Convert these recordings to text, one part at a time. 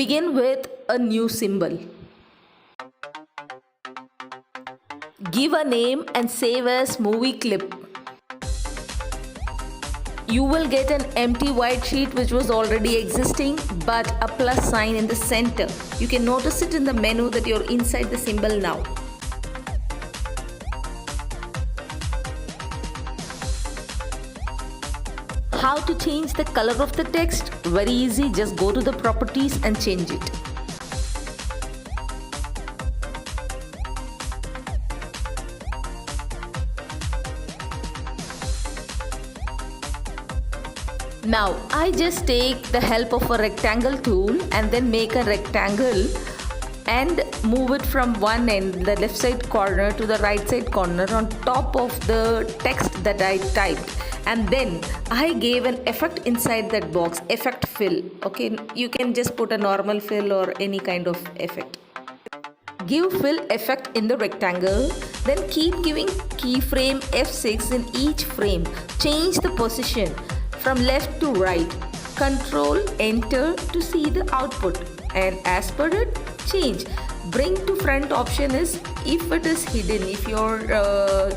Begin with a new symbol. Give a name and save as movie clip. You will get an empty white sheet which was already existing, but a plus sign in the center. You can notice it in the menu that you're inside the symbol now. How to change the color of the text? Very easy, just go to the properties and change it. Now I just take the help of a rectangle tool and then make a rectangle and move it from one end, the left side corner, to the right side corner on top of the text that I typed. And then I gave an effect inside that box, effect fill. Okay, you can just put a normal fill or any kind of effect. Give fill effect in the rectangle, then keep giving keyframe F6 in each frame. Change the position from left to right. Control Enter to see the output, and as per it, change. Bring to front option is if it is hidden, if your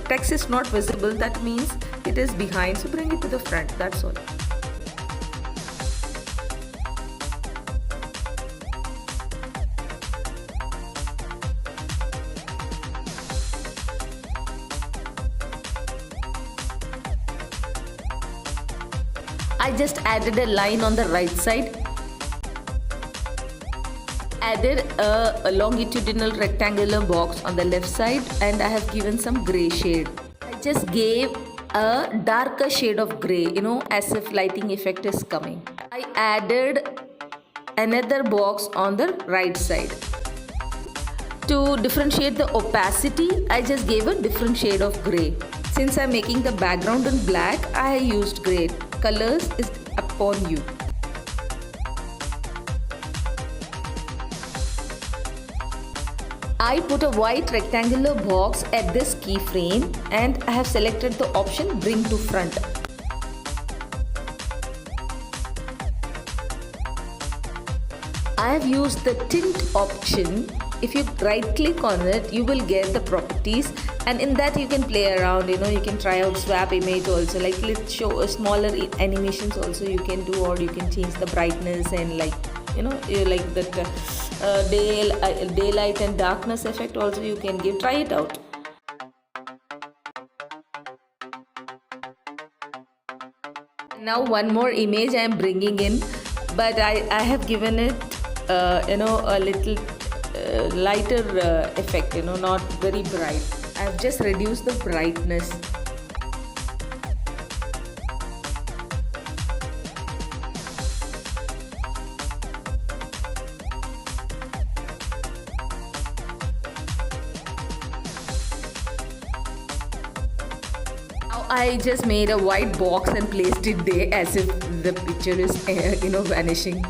text is not visible, that means it is behind, so bring it to the front, that's all. I just added a line on the right side. Added a longitudinal rectangular box on the left side, and I have given some gray shade. I just gave a darker shade of gray, as if lighting effect is coming. I added another box on the right side. To differentiate the opacity, I just gave a different shade of gray. Since I'm making the background in black, I used gray. Colors is upon you. I put a white rectangular box at this keyframe and I have selected the option Bring to Front. I have used the tint option. If you right click on it, you will get the properties, and in that you can play around, you can try out swap image also, like let's show a smaller animations also you can do, or you can change the brightness and you like that daylight and darkness effect also you can give. Try it out. Now one more image I am bringing in, but I have given it a little lighter effect, not very bright. I have just reduced the brightness. Now I just made a white box and placed it there as if the picture is vanishing.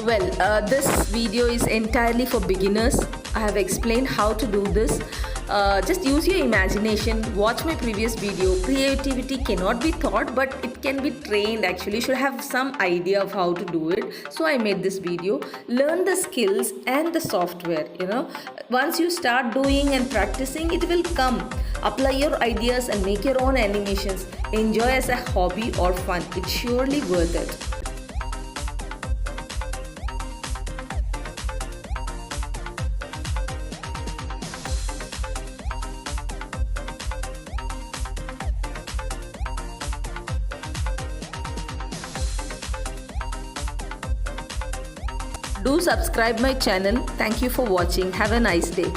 Well, this video is entirely for beginners. I have explained how to do this. Just use your imagination. Watch my previous video. Creativity cannot be taught, but it can be trained actually. You should have some idea of how to do it. So I made this video. Learn the skills and the software, Once you start doing and practicing, it will come. Apply your ideas and make your own animations. Enjoy as a hobby or fun. It's surely worth it. Do subscribe my channel. Thank you for watching. Have a nice day.